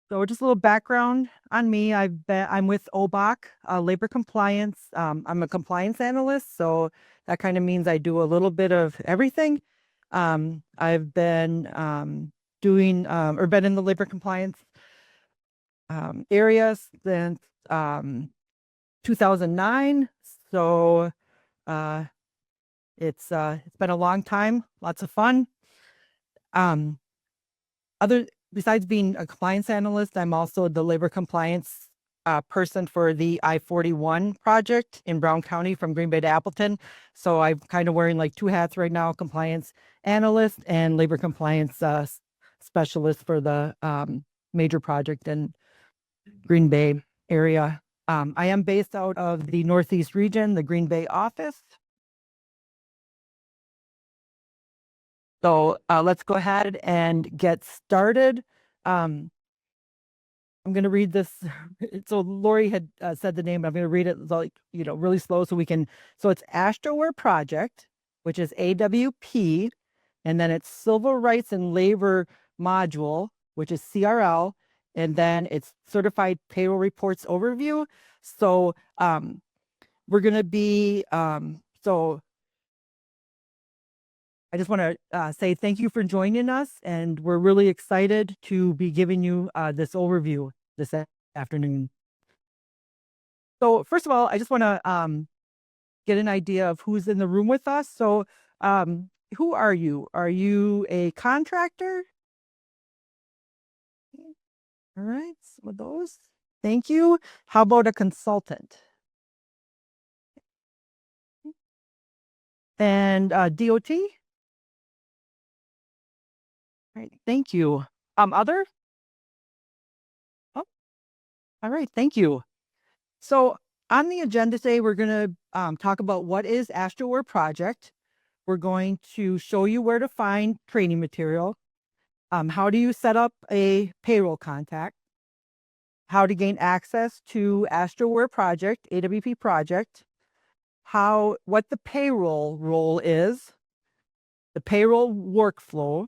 So just a little background on me. I'm with OBOC, labor compliance. I'm a compliance analyst, so that kind of means I do a little bit of everything. I've been or been in the labor compliance area since 2009. So uh, it's been a long time, lots of fun. Um, Besides being a compliance analyst, I'm also the labor compliance person for the I-41 project in Brown County from Green Bay to Appleton. So I'm kind of wearing like two hats right now, compliance analyst and labor compliance specialist for the major project in Green Bay area. I am based out of the Northeast region, the Green Bay office. So let's go ahead and get started. I'm going to read this. So Lori had said the name. I'm going to read it like, really slow so we can. So it's AWPE project, which is AWP, and then it's Civil Rights and Labor Module, which is CRL, and then it's Certified Payroll Reports Overview. So we're going to be, so I just want to say thank you for joining us, and we're really excited to be giving you this overview this afternoon. So first of all, I just want to get an idea of who's in the room with us. So who are you? Are you a contractor? All right, some of those. Thank you. How about a consultant? And DOT? All right, thank you. Other? Oh, all right, thank you. So on the agenda today, we're going to talk about what is AWPE project. We're going to show you where to find training material. How do you set up a payroll contact? How to gain access to AWPE project, AWP project. What the payroll role is, the payroll workflow,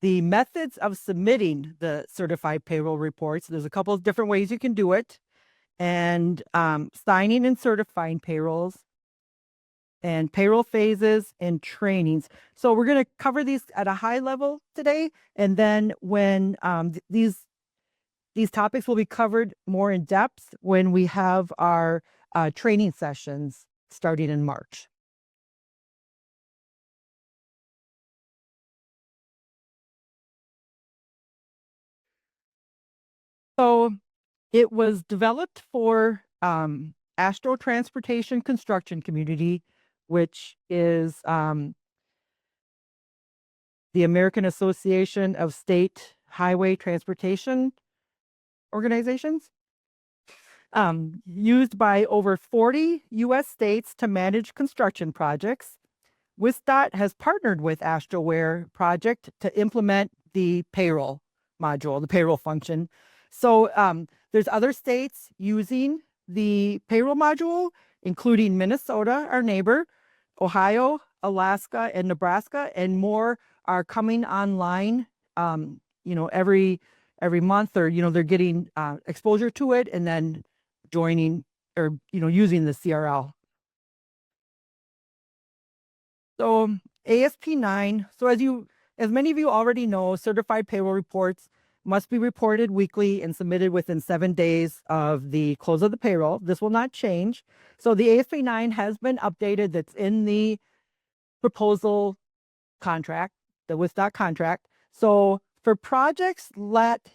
the methods of submitting the certified payroll reports. There's a couple of different ways you can do it, and signing and certifying payrolls, and payroll phases and trainings. So we're going to cover these at a high level today, and then when these topics will be covered more in depth when we have our training sessions starting in March. So it was developed for AASHTOWare Transportation Construction Community, which is the American Association of State Highway Transportation Organizations, used by over 40 U.S. states to manage construction projects. WisDOT has partnered with AWPE project to implement the payroll module, the payroll function. So there's other states using the payroll module, including Minnesota, our neighbor, Ohio, Alaska, and Nebraska, and more are coming online, every month, or, they're getting exposure to it and then joining or, using the CRL. So ASP9, so as many of you already know, certified payroll reports must be reported weekly and submitted within 7 days of the close of the payroll. This will not change. So the ASP9 has been updated. That's in the proposal contract, the WisDOT contract. So for projects let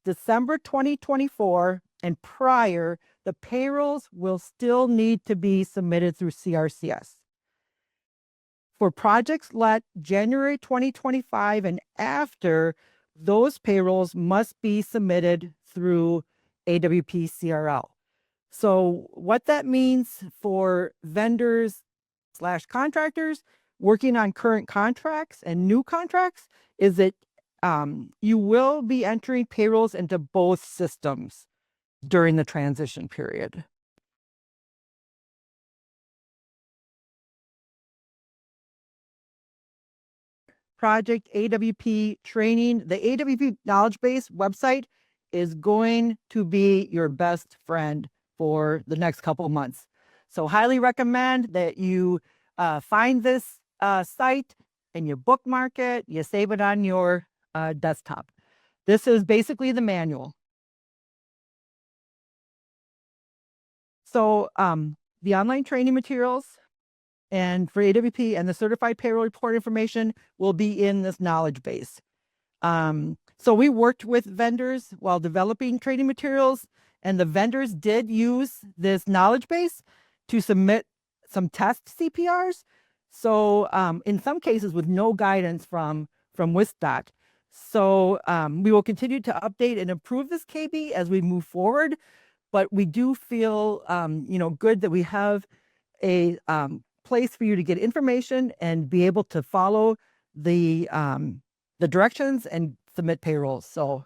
December 2024 and prior, the payrolls will still need to be submitted through CRCS. For projects let January 2025 and after, those payrolls must be submitted through AWP-CRL. So what that means for vendors / contractors working on current contracts and new contracts is that you will be entering payrolls into both systems during the transition period. Project AWP training. The AWP knowledge base website is going to be your best friend for the next couple of months. So highly recommend that you find this site and you bookmark it, you save it on your desktop. This is basically the manual. So the online training materials and for AWP and the certified payroll report information will be in this knowledge base. So we worked with vendors while developing training materials, and the vendors did use this knowledge base to submit some test CPRs. So in some cases with no guidance from WisDOT. So we will continue to update and improve this KB as we move forward, but we do feel good that we have a place for you to get information and be able to follow the directions and submit payrolls. So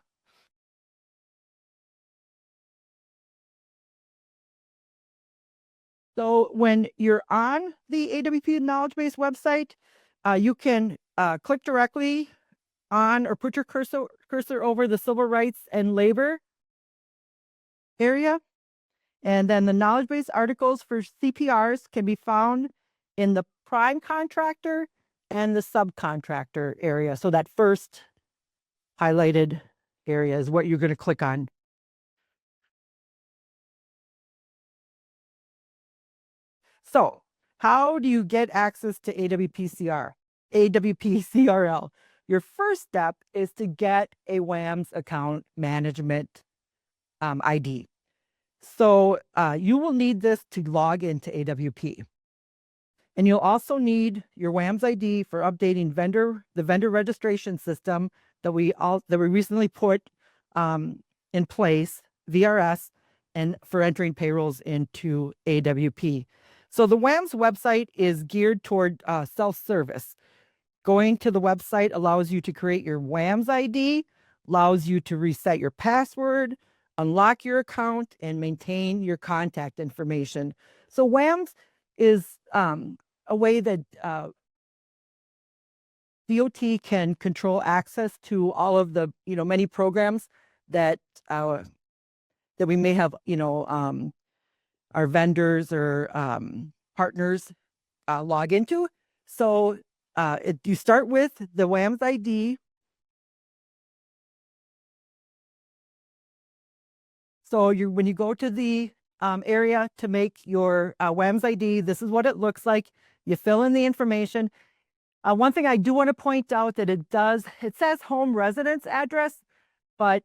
when you're on the AWP knowledge base website, you can click directly on or put your cursor over the civil rights and labor area. And then the knowledge base articles for CPRs can be found in the prime contractor and the subcontractor area. So that first highlighted area is what you're going to click on. So how do you get access to AWP-CRL? Your first step is to get a WAMS account management ID. So you will need this to log into AWP. And you'll also need your WAMS ID for updating the vendor registration system that we recently put in place, VRS, and for entering payrolls into AWP. So the WAMS website is geared toward self-service. Going to the website allows you to create your WAMS ID, allows you to reset your password, unlock your account, and maintain your contact information. So WAMS is a way that DOT can control access to all of the many programs that we may have our vendors or partners log into. So you start with the WAMS ID. So when you go to the area to make your WAMS ID, this is what it looks like. You fill in the information. One thing I do want to point out that it says home residence address, but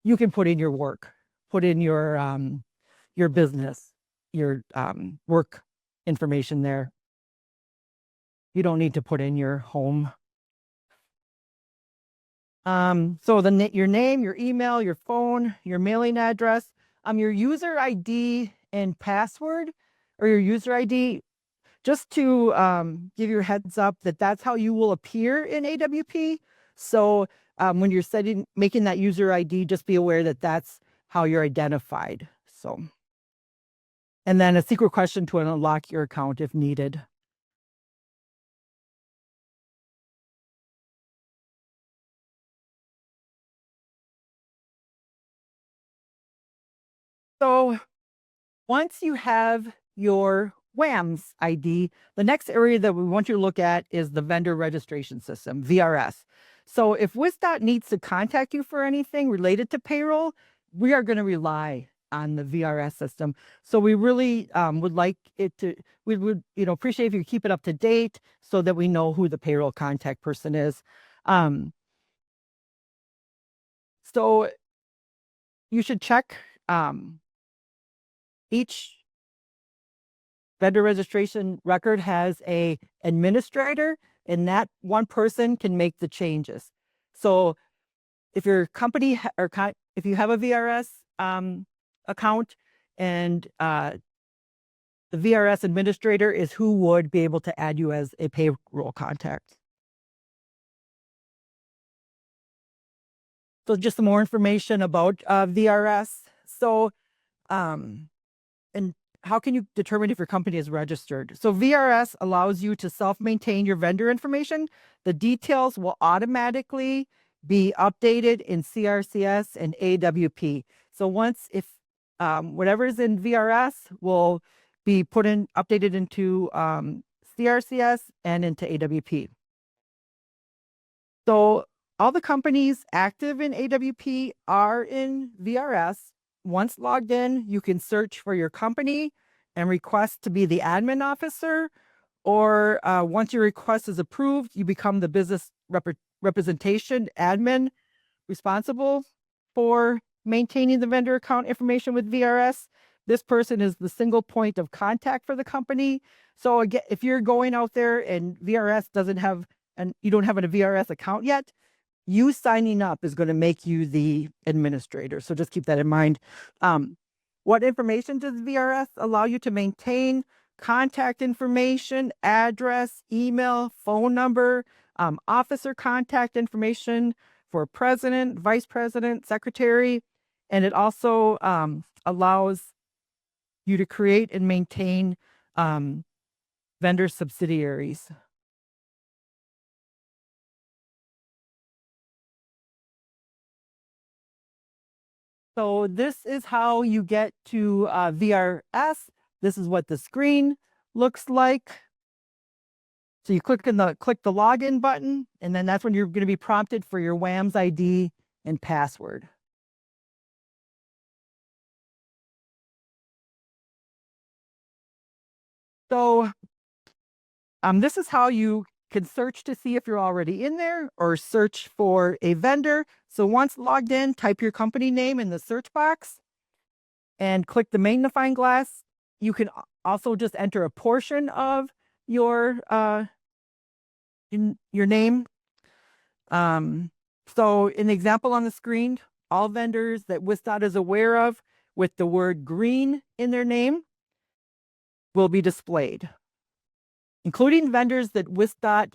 you can put in your work, put in your business, your work information there. You don't need to put in your home. So your name, your email, your phone, your mailing address, your user ID and password, or your user ID, just to give you a heads up that that's how you will appear in AWP. So when you're making that user ID, just be aware that that's how you're identified. So, and then a secret question to unlock your account if needed. So once you have your WAMS ID, the next area that we want you to look at is the vendor registration system, VRS. So if WisDOT needs to contact you for anything related to payroll, we are going to rely on the VRS system. So we really would like it to, we would appreciate if you keep it up to date so that we know who the payroll contact person is. So you should check each vendor registration record has a administrator, and that one person can make the changes. So if your company if you have a VRS account and the VRS administrator is who would be able to add you as a payroll contact. So just some more information about VRS. So and how can you determine if your company is registered? So VRS allows you to self-maintain your vendor information. The details will automatically be updated in CRCS and AWP. So once if whatever is in VRS will be updated into CRCS and into AWP. So all the companies active in AWP are in VRS. Once logged in, you can search for your company and request to be the admin officer, or once your request is approved, you become the business representation admin responsible for maintaining the vendor account information with VRS. This person is the single point of contact for the company. So again, if you're going out there and VRS doesn't have, and you don't have a VRS account yet, you signing up is going to make you the administrator. So just keep that in mind. What information does VRS allow you to maintain? Contact information, address, email, phone number, officer contact information for president, vice president, secretary, and it also allows you to create and maintain vendor subsidiaries. So this is how you get to VRS. This is what the screen looks like. So you click the login button, and then that's when you're going to be prompted for your WAMS ID and password. So this is how you can search to see if you're already in there or search for a vendor. So once logged in, type your company name in the search box and click the magnifying glass. You can also just enter a portion of your name. So in the example on the screen, all vendors that WisDOT is aware of with the word green in their name will be displayed, including vendors that WisDOT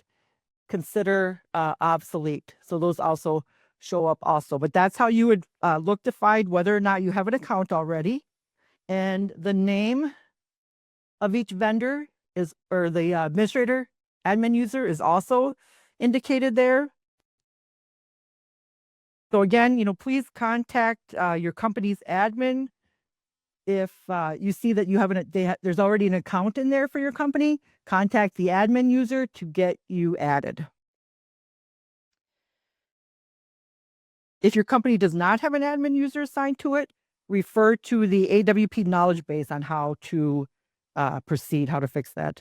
consider obsolete. So those also show up also. But that's how you would look to find whether or not you have an account already. And the name of each vendor is, or the administrator, admin user is also indicated there. So again, please contact your company's admin if you see that you have there's already an account in there for your company. Contact the admin user to get you added. If your company does not have an admin user assigned to it, refer to the AWP knowledge base on how to proceed, how to fix that.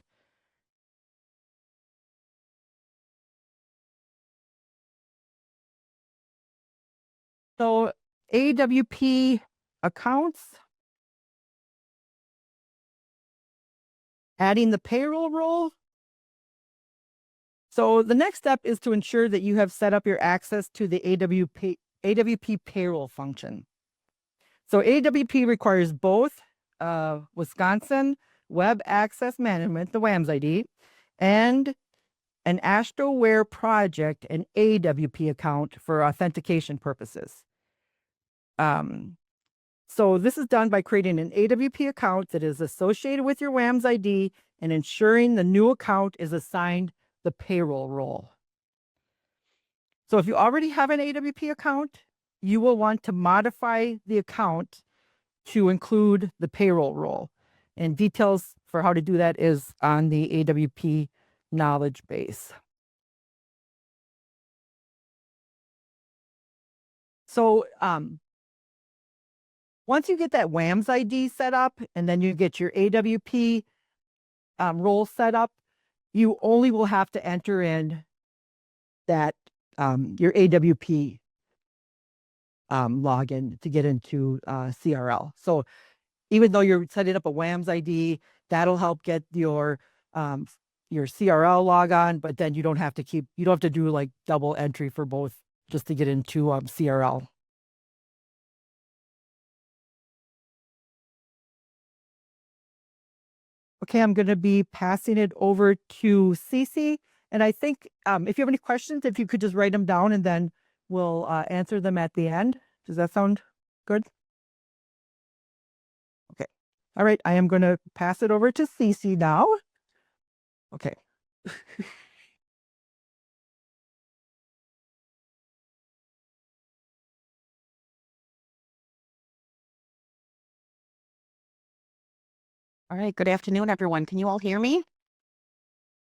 So AWP accounts, adding the payroll role. So the next step is to ensure that you have set up your access to the AWP payroll function. So AWP requires both Wisconsin Web Access Management, the WAMS ID, and an AASHTOWare project and AWP account for authentication purposes. So this is done by creating an AWP account that is associated with your WAMS ID and ensuring the new account is assigned the payroll role. So if you already have an AWP account, you will want to modify the account to include the payroll role. And details for how to do that is on the AWP knowledge base. So once you get that WAMS ID set up and then you get your AWP role set up, you only will have to enter in that your AWP login to get into CRL. So even though you're setting up a WAMS ID, that'll help get your CRL logon, but then you don't have to do like double entry for both just to get into CRL. Okay, I'm going to be passing it over to CeCe. And I think if you have any questions, if you could just write them down and then we'll answer them at the end. Does that sound good? Okay. All right. I am going to pass it over to CeCe now. Okay. All right, good afternoon, everyone. Can you all hear me?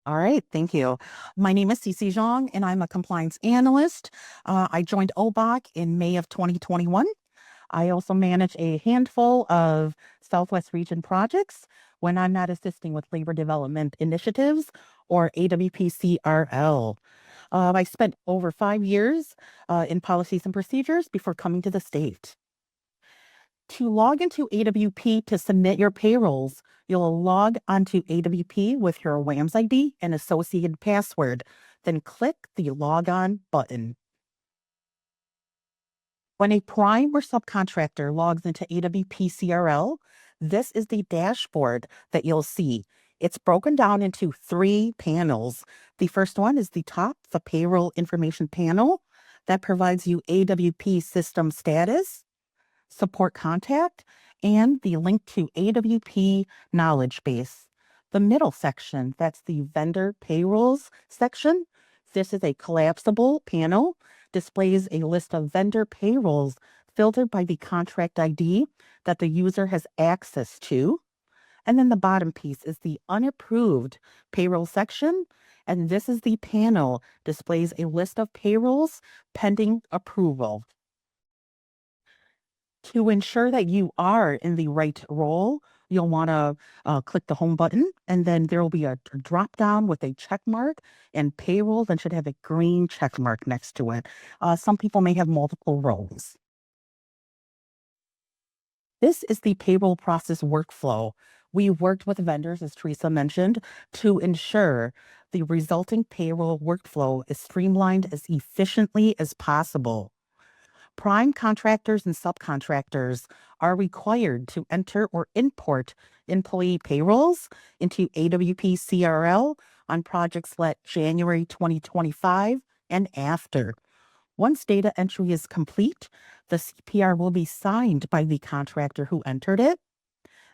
All right, thank you. My name is CeCe Xiong, and I'm a compliance analyst. I joined OBOC in May of 2021. I also manage a handful of Southwest region projects when I'm not assisting with labor development initiatives or AWP-CRL. I spent over 5 years in policies and procedures before coming to the state. To log into AWP to submit your payrolls, you'll log onto AWP with your WAMS ID and associated password, then click the Log On button. When a prime or subcontractor logs into AWP-CRL, this is the dashboard that you'll see. It's broken down into 3 panels. The first one is the top, the Payroll Information Panel, that provides you AWP system status, support contact, and the link to AWP knowledge base. The middle section, that's the vendor payrolls section. This is a collapsible panel, displays a list of vendor payrolls filtered by the contract ID that the user has access to. And then the bottom piece is the unapproved payroll section. And this is the panel, displays a list of payrolls pending approval. To ensure that you are in the right role, you'll want to click the home button, and then there will be a drop down with a check mark, and payroll then should have a green check mark next to it. Some people may have multiple roles. This is the payroll process workflow. We worked with vendors, as Teresa mentioned, to ensure the resulting payroll workflow is streamlined as efficiently as possible. Prime contractors and subcontractors are required to enter or import employee payrolls into AWP-CRL on projects let January 2025 and after. Once data entry is complete, the CPR will be signed by the contractor who entered it,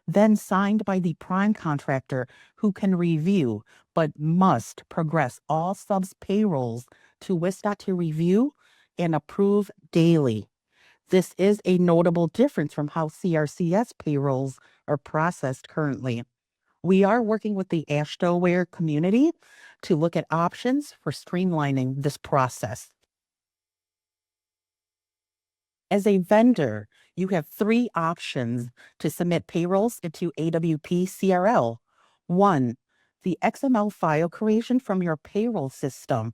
then signed by the prime contractor who can review but must progress all subs payrolls to WisDOT to review and approve daily. This is a notable difference from how CRCS payrolls are processed currently. We are working with the AASHTOWare community to look at options for streamlining this process. As a vendor, you have 3 options to submit payrolls into AWP-CRL. 1, the XML file creation from your payroll system.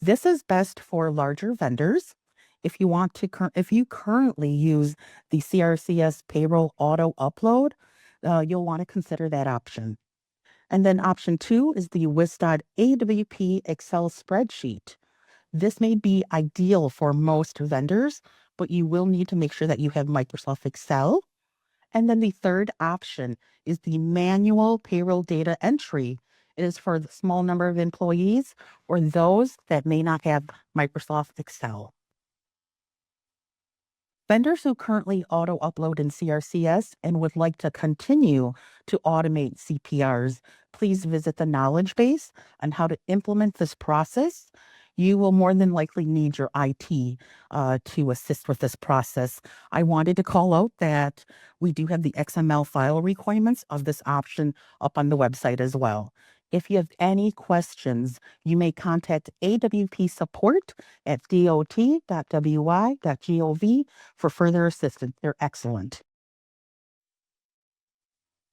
This is best for larger vendors. If you currently use the CRCS payroll auto upload, you'll want to consider that option. And then option 2 is the WisDOT AWP Excel spreadsheet. This may be ideal for most vendors, but you will need to make sure that you have Microsoft Excel. And then the third option is the manual payroll data entry. It is for the small number of employees or those that may not have Microsoft Excel. Vendors who currently auto upload in CRCS and would like to continue to automate CPRs, please visit the knowledge base on how to implement this process. You will more than likely need your IT to assist with this process. I wanted to call out that we do have the XML file requirements of this option up on the website as well. If you have any questions, you may contact AWP support at dot.wy.gov for further assistance. They're excellent.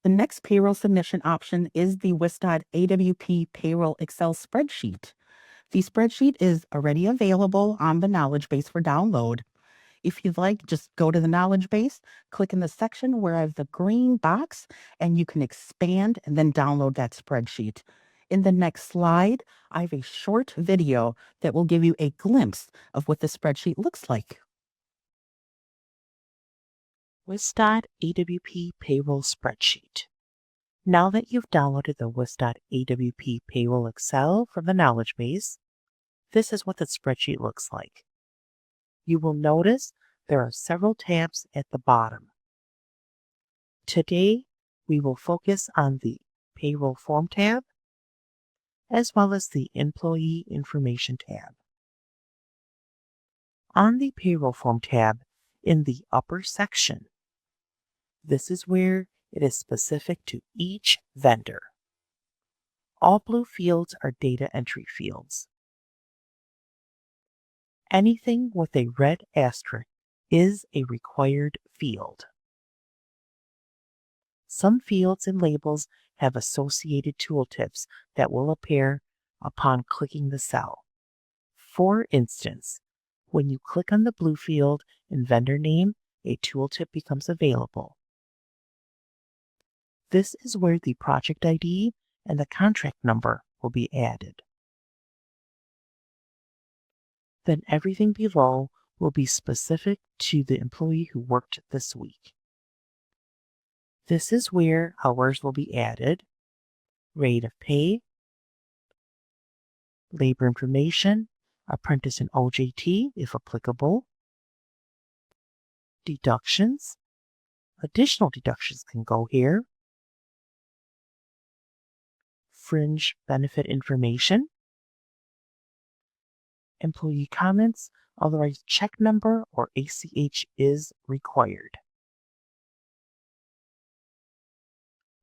The next payroll submission option is the WisDOT AWP Payroll Excel spreadsheet. The spreadsheet is already available on the knowledge base for download. If you'd like, just go to the knowledge base, click in the section where I have the green box, and you can expand and then download that spreadsheet. In the next slide, I have a short video that will give you a glimpse of what the spreadsheet looks like. WisDOT AWP Payroll Spreadsheet. Now that you've downloaded the WisDOT AWP Payroll Excel from the knowledge base, this is what the spreadsheet looks like. You will notice there are several tabs at the bottom. Today, we will focus on the Payroll Form tab, as well as the Employee Information tab. On the Payroll Form tab, in the upper section, this is where It is specific to each vendor. All blue fields are data entry fields. Anything with a red asterisk is a required field. Some fields and labels have associated tooltips that will appear upon clicking the cell. For instance, when you click on the blue field in vendor name, a tooltip becomes available. This is where the project ID and the contract number will be added. Then everything below will be specific to the employee who worked this week. This is where hours will be added, rate of pay, labor information, apprentice and OJT if applicable, deductions. Additional deductions can go here, fringe benefit information, employee comments, otherwise check number or ACH is required.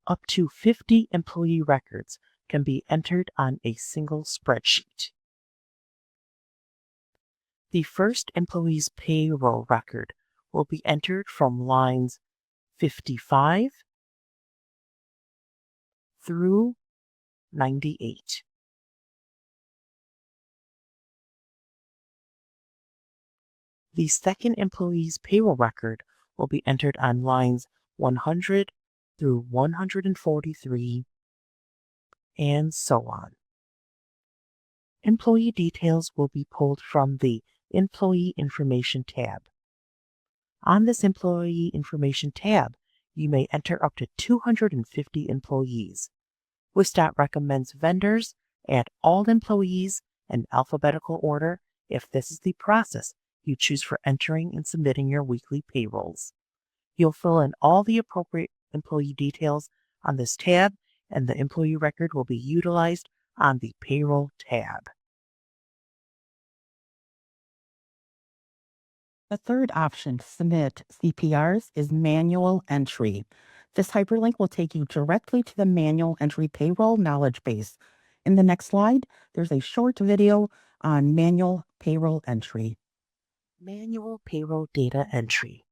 Up to 50 employee records can be entered on a single spreadsheet. The first employee's payroll record will be entered from lines 55 through 98. The second employee's payroll record will be entered on lines 100 through 143, and so on. Employee details will be pulled from the Employee Information tab. On this Employee Information tab, you may enter up to 250 employees. WisDOT recommends vendors add all employees in alphabetical order if this is the process you choose for entering and submitting your weekly payrolls. You'll fill in all the appropriate employee details on this tab, and the employee record will be utilized on the Payroll tab. The third option to submit CPRs is manual entry. This hyperlink will take you directly to the manual entry payroll knowledge base. In the next slide, there's a short video on manual payroll entry. Manual payroll data entry.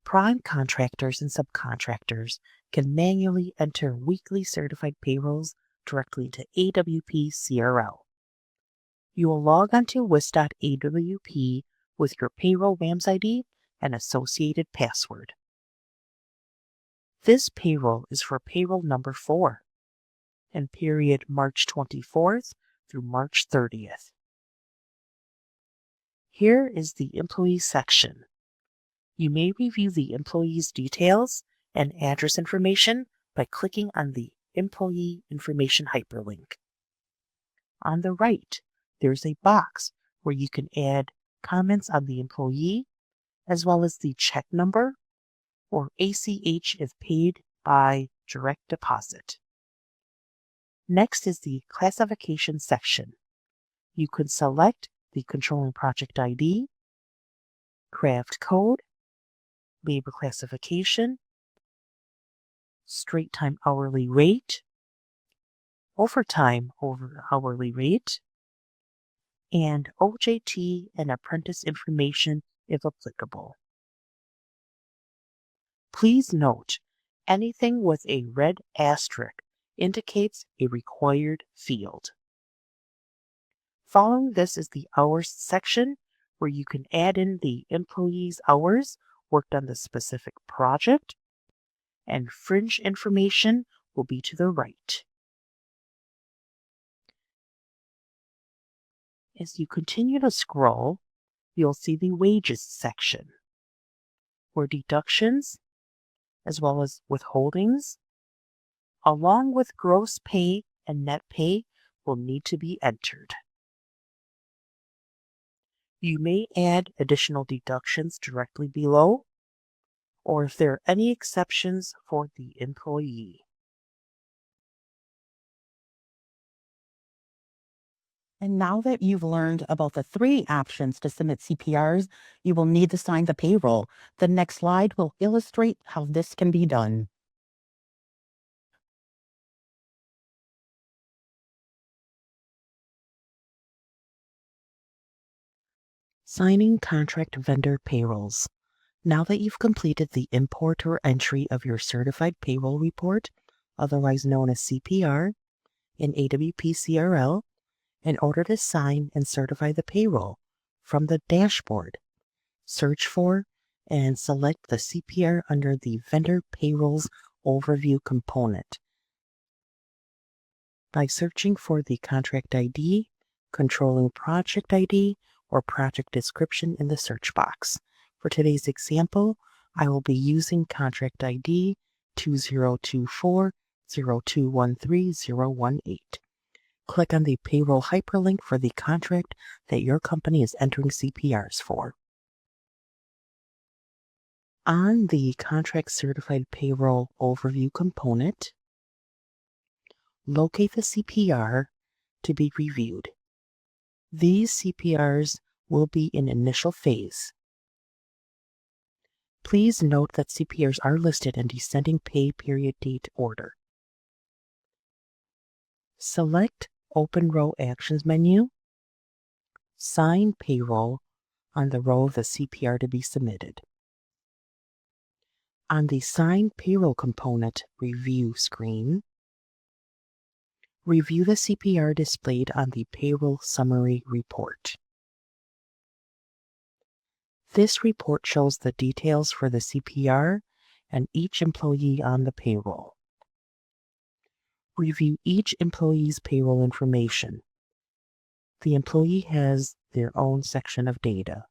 Prime contractors and subcontractors can manually enter weekly certified payrolls directly to AWP-CRL. You will log onto WisDOT AWP with your payroll RAMS ID and associated password. This payroll is for payroll number 4 and period March 24th through March 30th. Here is the employee section. You may review the employee's details and address information by clicking on the Employee Information hyperlink. On the right, there's a box where you can add comments on the employee, as well as the check number or ACH if paid by direct deposit. Next is the classification section. You can select the controlling project ID, craft code, labor classification, straight time hourly rate, overtime over hourly rate, and OJT and apprentice information if applicable. Please note, anything with a red asterisk indicates a required field. Following this is the hours section, where you can add in the employee's hours worked on the specific project, and fringe information will be to the right. As you continue to scroll, you'll see the wages section, where deductions, as well as withholdings, along with gross pay and net pay, will need to be entered. You may add additional deductions directly below, or if there are any exceptions for the employee. And now that you've learned about the 3 options to submit CPRs, you will need to sign the payroll. The next slide will illustrate how this can be done. Signing contract vendor payrolls. Now that you've completed the import or entry of your certified payroll report, otherwise known as CPR, in AWP-CRL, in order to sign and certify the payroll from the dashboard, search for and select the CPR under the Vendor Payrolls Overview component by searching for the contract ID, controlling project ID, or project description in the search box. For today's example, I will be using contract ID 2024-0213-018. Click on the payroll hyperlink for the contract that your company is entering CPRs for. On the Contract Certified Payroll Overview component, locate the CPR to be reviewed. These CPRs will be in initial phase. Please note that CPRs are listed in descending pay period date order. Select Open Row Actions menu, Sign Payroll on the row of the CPR to be submitted. On the Sign Payroll component review screen, review the CPR displayed on the Payroll Summary Report. This report shows the details for the CPR and each employee on the payroll. Review each employee's payroll information. The employee has their own section of data.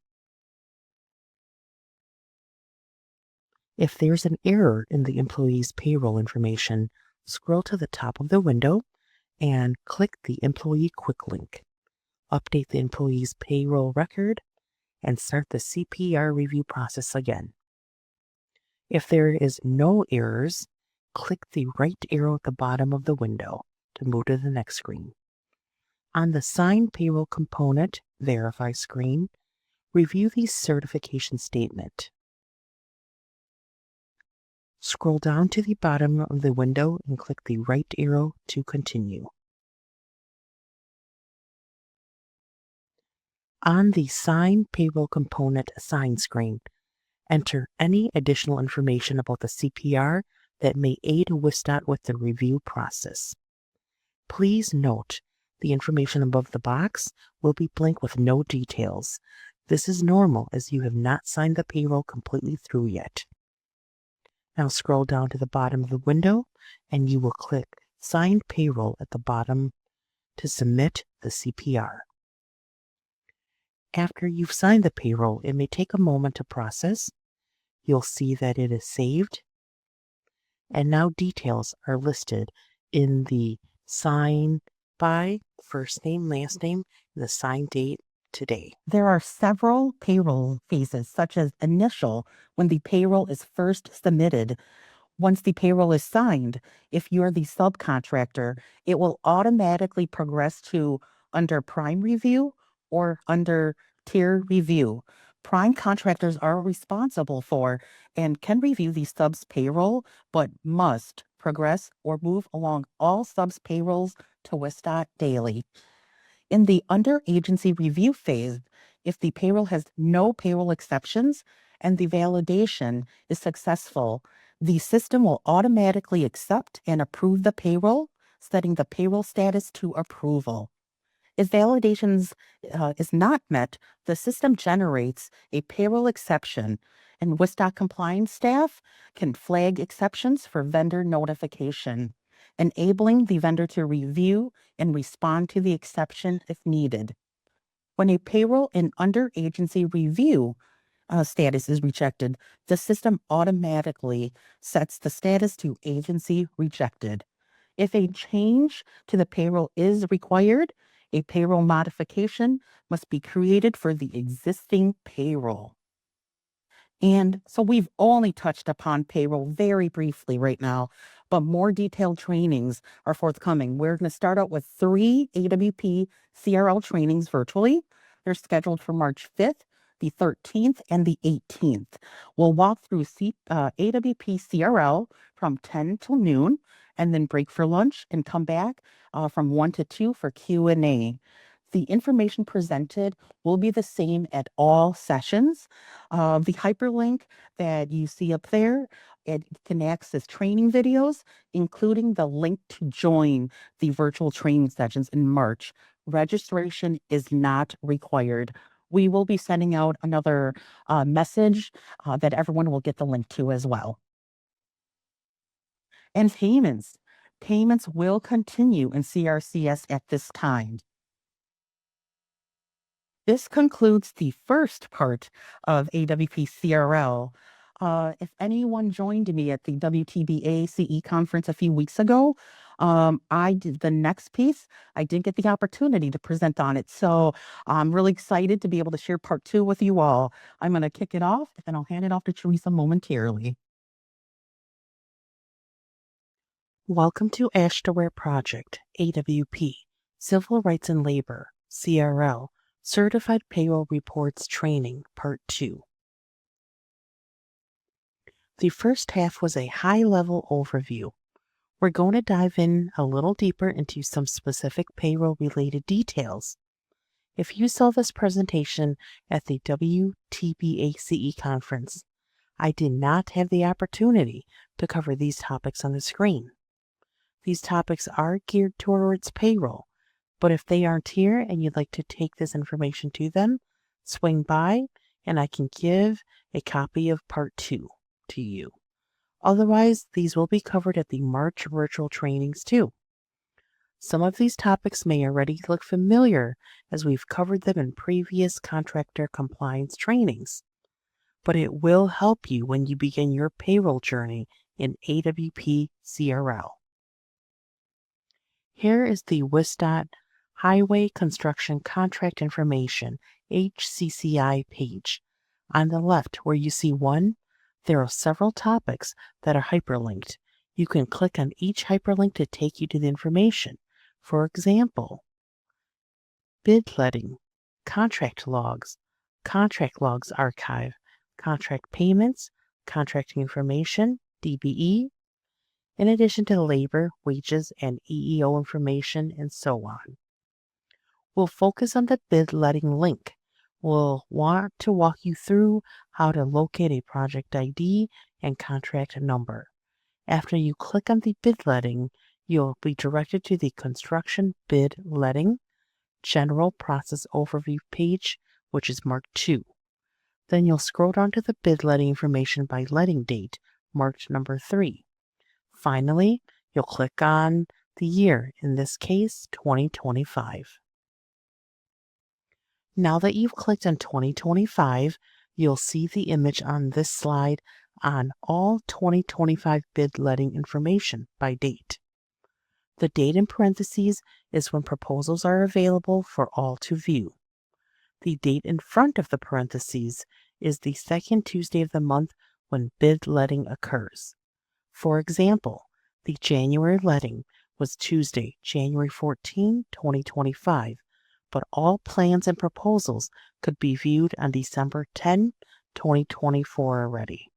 If there's an error in the employee's payroll information, scroll to the top of the window and click the Employee Quick link. Update the employee's payroll record and start the CPR review process again. If there is no errors, click the right arrow at the bottom of the window to move to the next screen. On the Sign Payroll component Verify screen, review the certification statement. Scroll down to the bottom of the window and click the right arrow to continue. On the Sign Payroll component Sign screen, enter any additional information about the CPR that may aid WisDOT with the review process. Please note, the information above the box will be blank with no details. This is normal as you have not signed the payroll completely through yet. Now scroll down to the bottom of the window and you will click Sign Payroll at the bottom to submit the CPR. After you've signed the payroll, it may take a moment to process. You'll see that it is saved. And now details are listed in the sign by, first name, last name, and the sign date today. There are several payroll phases, such as initial, when the payroll is first submitted. Once the payroll is signed, if you're the subcontractor, it will automatically progress to under prime review or under tier review. Prime contractors are responsible for and can review the sub's payroll, but must progress or move along all subs payrolls to WisDOT daily. In the under agency review phase, if the payroll has no payroll exceptions and the validation is successful, the system will automatically accept and approve the payroll, setting the payroll status to approval. If validations is not met, the system generates a payroll exception, and WisDOT compliance staff can flag exceptions for vendor notification, enabling the vendor to review and respond to the exception if needed. When a payroll in under agency review status is rejected, the system automatically sets the status to agency rejected. If a change to the payroll is required, a payroll modification must be created for the existing payroll. And so we've only touched upon payroll very briefly right now, but more detailed trainings are forthcoming. We're going to start out with 3 AWP-CRL trainings virtually. They're scheduled for March 5th, the 13th, and the 18th. We'll walk through AWP-CRL from 10 till noon, and then break for lunch and come back from 1 to 2 for Q&A. The information presented will be the same at all sessions. The hyperlink that you see up there, it can access training videos, including the link to join the virtual training sessions in March. Registration is not required. We will be sending out another message that everyone will get the link to as well. And payments. Payments will continue in CRCS at this time. This concludes the first part of AWP-CRL. If anyone joined me at the WTBA-CE conference a few weeks ago, I did the next piece. I did get the opportunity to present on it. So I'm really excited to be able to share part 2 with you all. I'm going to kick it off, and then I'll hand it off to Teresa momentarily. Welcome to AWSHTOWare Project, AWP, Civil Rights and Labor, CRL, Certified Payroll Reports Training, Part 2. The first half was a high-level overview. We're going to dive in a little deeper into some specific payroll-related details. If you saw this presentation at the WTBA-CE conference, I did not have the opportunity to cover these topics on the screen. These topics are geared towards payroll, but if they aren't here and you'd like to take this information to them, swing by and I can give a copy of Part 2 to you. Otherwise, these will be covered at the March virtual trainings too. Some of these topics may already look familiar as we've covered them in previous contractor compliance trainings, but it will help you when you begin your payroll journey in AWP-CRL. Here is the WisDOT Highway Construction Contract Information HCCI page. On the left where you see 1, there are several topics that are hyperlinked. You can click on each hyperlink to take you to the information. For example, bid letting, contract logs archive, contract payments, contracting information, DBE, in addition to labor, wages, and EEO information, and so on. We'll focus on the bid letting link. We'll want to walk you through how to locate a project ID and contract number. After you click on the bid letting, you'll be directed to the Construction Bid Letting General Process Overview page, which is marked 2. Then you'll scroll down to the bid letting information by letting date, marked number 3. Finally, you'll click on the year, in this case, 2025. Now that you've clicked on 2025, you'll see the image on this slide on all 2025 bid letting information by date. The date in parentheses is when proposals are available for all to view. The date in front of the parentheses is the second Tuesday of the month when bid letting occurs. For example, the January letting was Tuesday, January 14, 2025, but all plans and proposals could be viewed on December 10, 2024 already.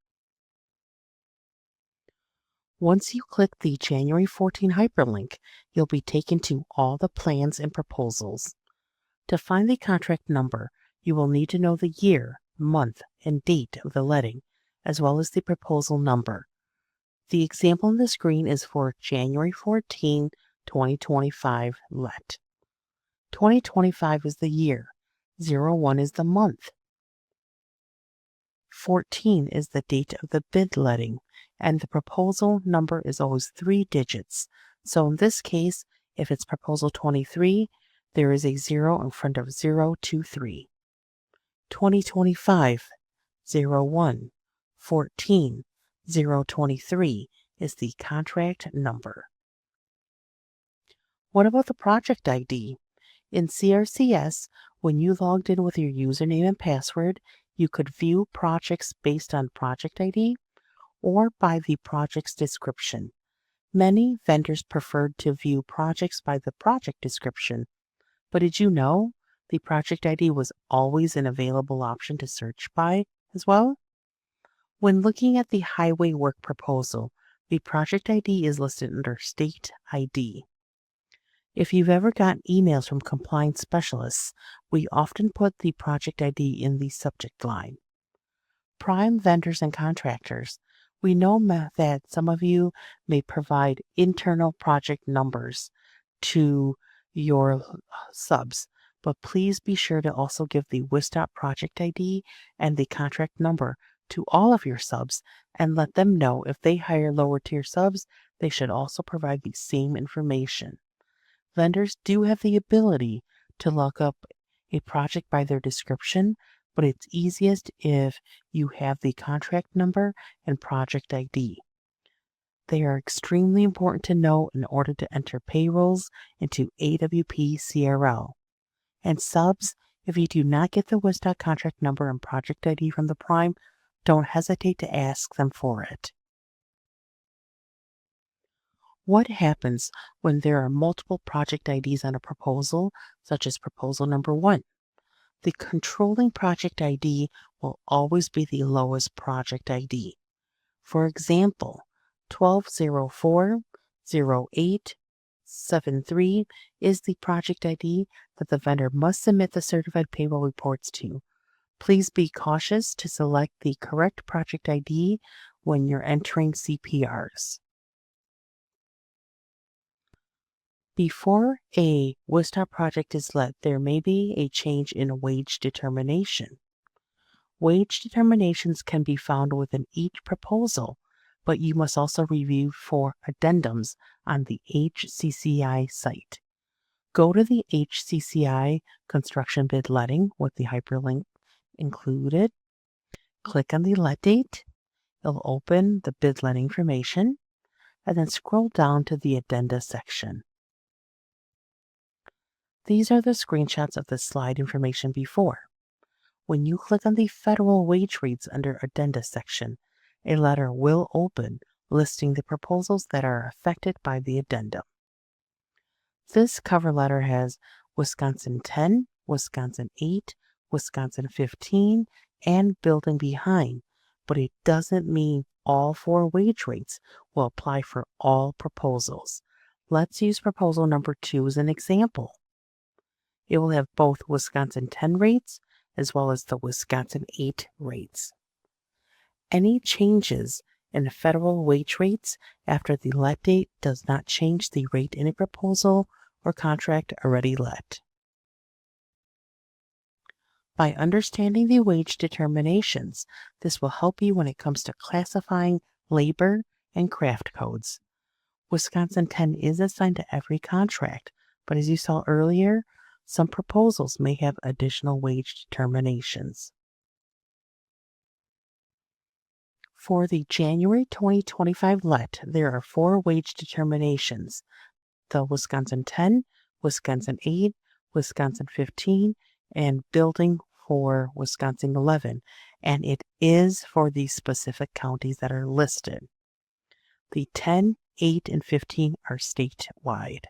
Once you click the January 14 hyperlink, you'll be taken to all the plans and proposals. To find the contract number, you will need to know the year, month, and date of the letting, as well as the proposal number. The example on the screen is for January 14, 2025 let. 2025 is the year, 01 is the month, 14 is the date of the bid letting, and the proposal number is always 3 digits. So in this case, if it's proposal 23, there is a 0 in front of 023. 2025, 01, 14, 023 is the contract number. What about the project ID? In CRCS, when you logged in with your username and password, you could view projects based on project ID or by the project's description. Many vendors preferred to view projects by the project description, but did you know the project ID was always an available option to search by as well? When looking at the highway work proposal, the project ID is listed under State ID. If you've ever gotten emails from compliance specialists, we often put the project ID in the subject line. Prime vendors and contractors, we know that some of you may provide internal project numbers to your subs, but please be sure to also give the WisDOT project ID and the contract number to all of your subs and let them know if they hire lower tier subs, they should also provide the same information. Vendors do have the ability to look up a project by their description, but it's easiest if you have the contract number and project ID. They are extremely important to know in order to enter payrolls into AWP-CRL. And subs, if you do not get the WisDOT contract number and project ID from the prime, don't hesitate to ask them for it. What happens when there are multiple project IDs on a proposal, such as proposal number 1? The controlling project ID will always be the lowest project ID. For example, 12040873 is the project ID that the vendor must submit the certified payroll reports to. Please be cautious to select the correct project ID when you're entering CPRs. Before a WisDOT project is let, there may be a change in wage determination. Wage determinations can be found within each proposal, but you must also review for addendums on the HCCI site. Go to the HCCI construction bid letting with the hyperlink included. Click on the let date. It'll open the bid letting information, and then scroll down to the addenda section. These are the screenshots of the slide information before. When you click on the federal wage rates under addenda section, a letter will open listing the proposals that are affected by the addendum. This cover letter has Wisconsin 10, Wisconsin 8, Wisconsin 15, and building behind, but it doesn't mean all 4 wage rates will apply for all proposals. Let's use proposal number 2 as an example. It will have both Wisconsin 10 rates as well as the Wisconsin 8 rates. Any changes in federal wage rates after the let date does not change the rate in a proposal or contract already let. By understanding the wage determinations, this will help you when it comes to classifying labor and craft codes. Wisconsin 10 is assigned to every contract, but as you saw earlier, some proposals may have additional wage determinations. For the January 2025 let, there are 4 wage determinations: the Wisconsin 10, Wisconsin 8, Wisconsin 15, and building for Wisconsin 11, and it is for the specific counties that are listed. The 10, 8, and 15 are statewide.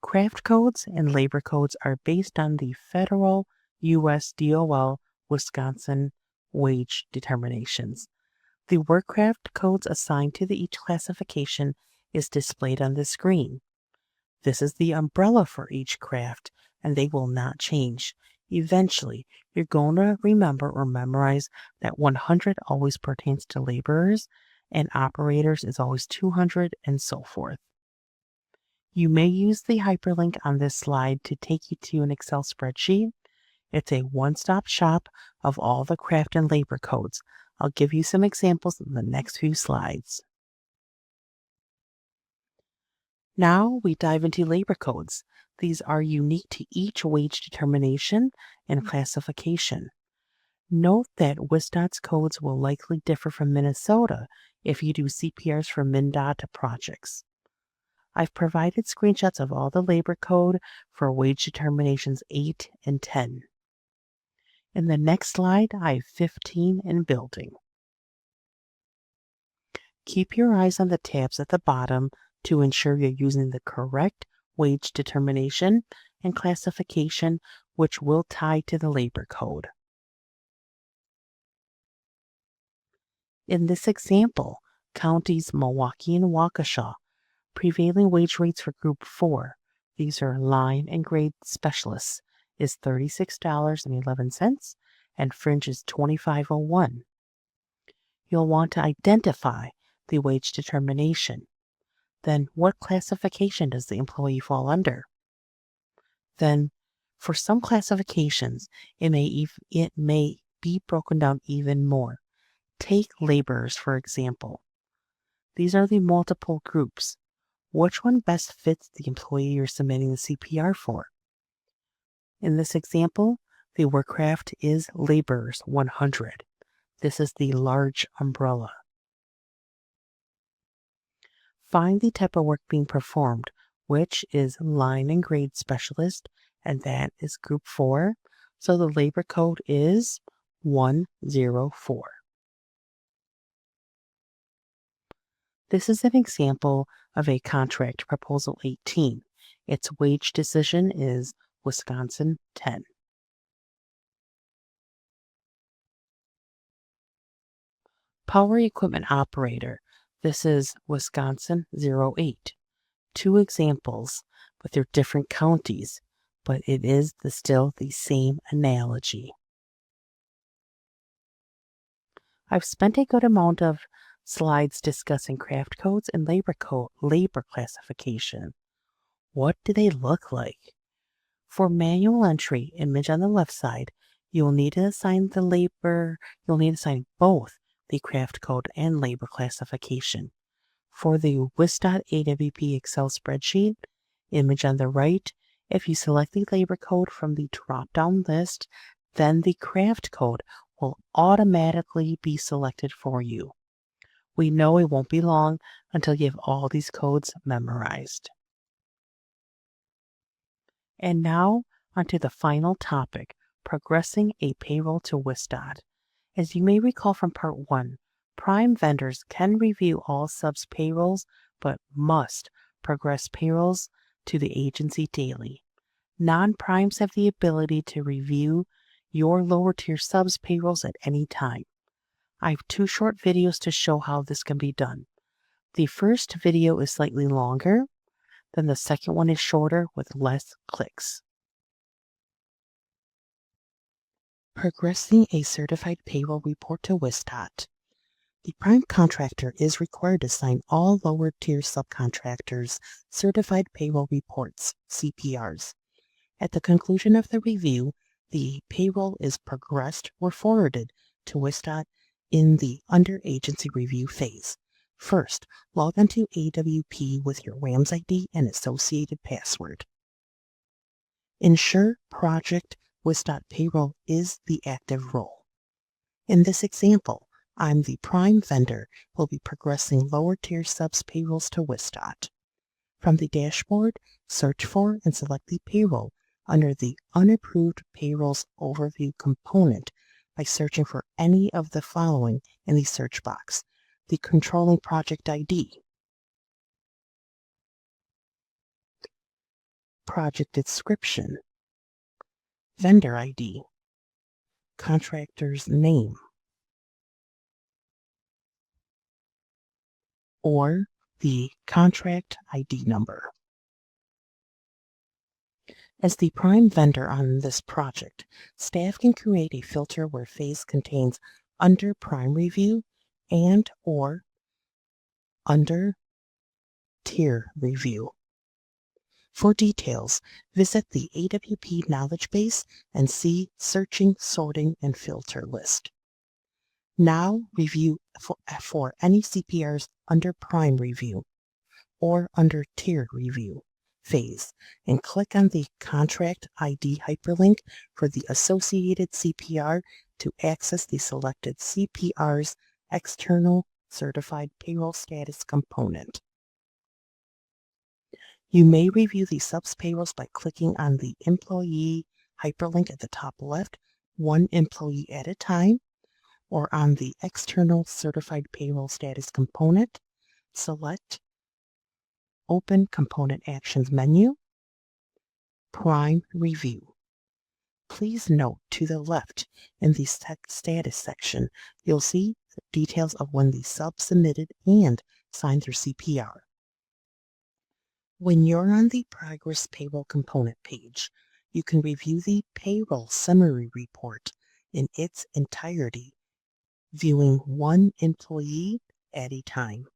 Craft codes and labor codes are based on the federal USDOL Wisconsin wage determinations. The workcraft codes assigned to each classification is displayed on the screen. This is the umbrella for each craft, and they will not change. Eventually, you're going to remember or memorize that 100 always pertains to laborers, and operators is always 200, and so forth. You may use the hyperlink on this slide to take you to an Excel spreadsheet. It's a one-stop shop of all the craft and labor codes. I'll give you some examples in the next few slides. Now we dive into labor codes. These are unique to each wage determination and classification. Note that WisDOT's codes will likely differ from Minnesota if you do CPRs for MnDOT projects. I've provided screenshots of all the labor code for wage determinations 8 and 10. In the next slide, I have 15 and building. Keep your eyes on the tabs at the bottom to ensure you're using the correct wage determination and classification, which will tie to the labor code. In this example, counties Milwaukee and Waukesha Prevailing wage rates for Group 4, these are line and grade specialists, is $36.11 and fringe is $25.01. You'll want to identify the wage determination. Then what classification does the employee fall under? Then for some classifications, it may be broken down even more. Take laborers, for example. These are the multiple groups. Which one best fits the employee you're submitting the CPR for? In this example, the work craft is laborers 100. This is the large umbrella. Find the type of work being performed, which is line and grade specialist, and that is Group 4. So the labor code is 104. This is an example of a contract, Proposal 18. Its wage decision is Wisconsin 10. Power equipment operator. This is Wisconsin 08. Two examples, but they're different counties, but it is still the same analogy. I've spent a good amount of slides discussing craft codes and labor classification. What do they look like? For manual entry, image on the left side, you'll need to assign you'll need to assign both the craft code and labor classification. For the WisDOT AWP Excel spreadsheet, image on the right, if you select the labor code from the drop-down list, then the craft code will automatically be selected for you. We know it won't be long until you have all these codes memorized. And now, onto the final topic, progressing a payroll to WisDOT. As you may recall from Part 1, prime vendors can review all subs payrolls, but must progress payrolls to the agency daily. Non-primes have the ability to review your lower tier subs payrolls at any time. I have 2 short videos to show how this can be done. The first video is slightly longer, then the second one is shorter with less clicks. Progressing a certified payroll report to WisDOT. The prime contractor is required to sign all lower tier subcontractors' certified payroll reports, CPRs. At the conclusion of the review, the payroll is progressed or forwarded to WisDOT in the under agency review phase. First, log into AWP with your WAMS ID and associated password. Ensure project WisDOT payroll is the active role. In this example, I'm the prime vendor who will be progressing lower tier subs payrolls to WisDOT. From the dashboard, search for and select the payroll under the Unapproved Payrolls Overview component by searching for any of the following in the search box: the controlling project ID, project description, vendor ID, contractor's name, or the contract ID number. As the prime vendor on this project, staff can create a filter where phase contains under prime review and or under tier review. For details, visit the AWP knowledge base and see Searching, Sorting, and Filter list. Now review for any CPRs under prime review or under tier review phase and click on the contract ID hyperlink for the associated CPR to access the selected CPR's external certified payroll status component. You may review the subs payrolls by clicking on the employee hyperlink at the top left, one employee at a time, or on the external certified payroll status component, select Open Component Actions menu, Prime Review. Please note to the left in the status section, you'll see the details of when the sub submitted and signed their CPR. When you're on the Progress Payroll component page, you can review the Payroll Summary Report in its entirety, viewing one employee at a time.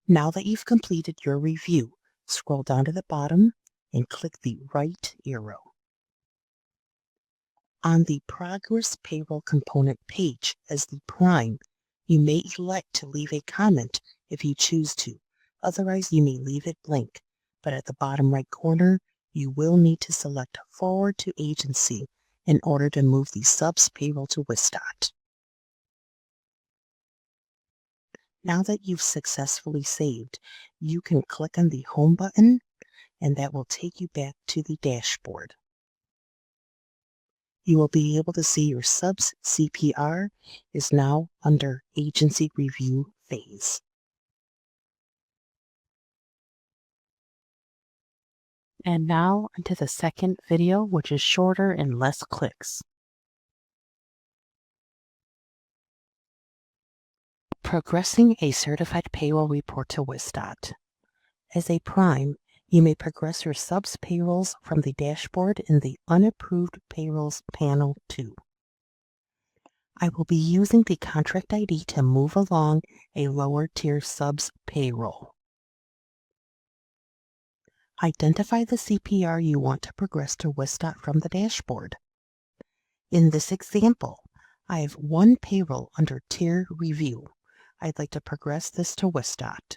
Now that you've completed your review, scroll down to the bottom and click the right arrow. On the Progress Payroll component page as the prime, you may elect to leave a comment if you choose to. Otherwise, you may leave it blank, but at the bottom right corner, you will need to select Forward to Agency in order to move the sub's payroll to WisDOT. Now that you've successfully saved, you can click on the Home button, and that will take you back to the dashboard. You will be able to see your sub's CPR is now under Agency Review phase. And now onto the second video, which is shorter and less clicks. Progressing a certified payroll report to WisDOT. As a prime, you may progress your sub's payrolls from the dashboard in the Unapproved Payrolls panel too. I will be using the contract ID to move along a lower tier sub's payroll. Identify the CPR you want to progress to WisDOT from the dashboard. In this example, I have one payroll under Tier Review. I'd like to progress this to WisDOT.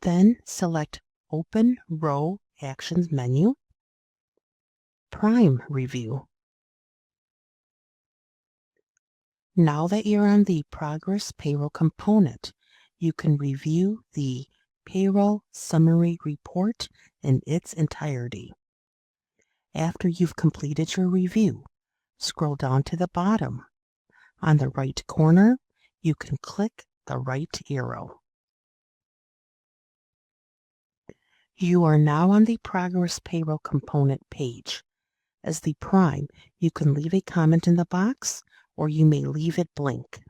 Then select Open Row Actions menu, Prime Review. Now that you're on the Progress Payroll component, you can review the Payroll Summary Report in its entirety. After you've completed your review, scroll down to the bottom. On the right corner, you can click the right arrow. You are now on the Progress Payroll component page. As the prime, you can leave a comment in the box, or you may leave it blank.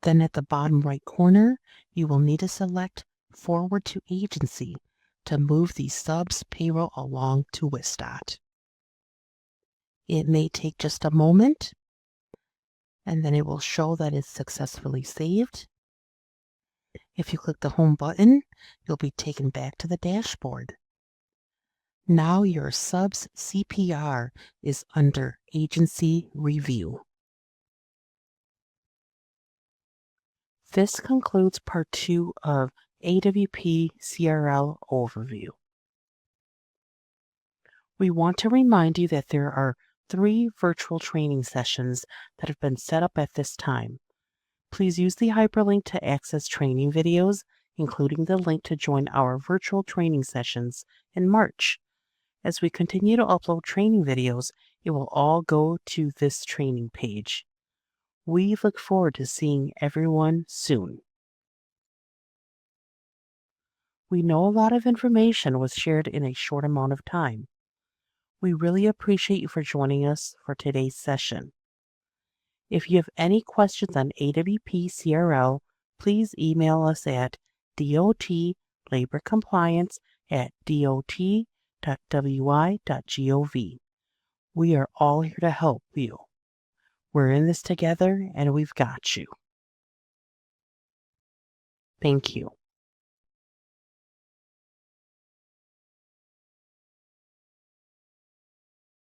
Then at the bottom right corner, you will need to select Forward to Agency to move the sub's payroll along to WisDOT. It may take just a moment, and then it will show that it's successfully saved. If you click the Home button, you'll be taken back to the dashboard. Now your sub's CPR is under Agency Review. This concludes part 2 of AWP-CRL overview. We want to remind you that there are 3 virtual training sessions that have been set up at this time. Please use the hyperlink to access training videos, including the link to join our virtual training sessions in March. As we continue to upload training videos, it will all go to this training page. We look forward to seeing everyone soon. We know a lot of information was shared in a short amount of time. We really appreciate you for joining us for today's session. If you have any questions on AWP-CRL, please email us at dotlaborcompliance@dot.wi.gov. We are all here to help you. We're in this together, and we've got you. Thank you.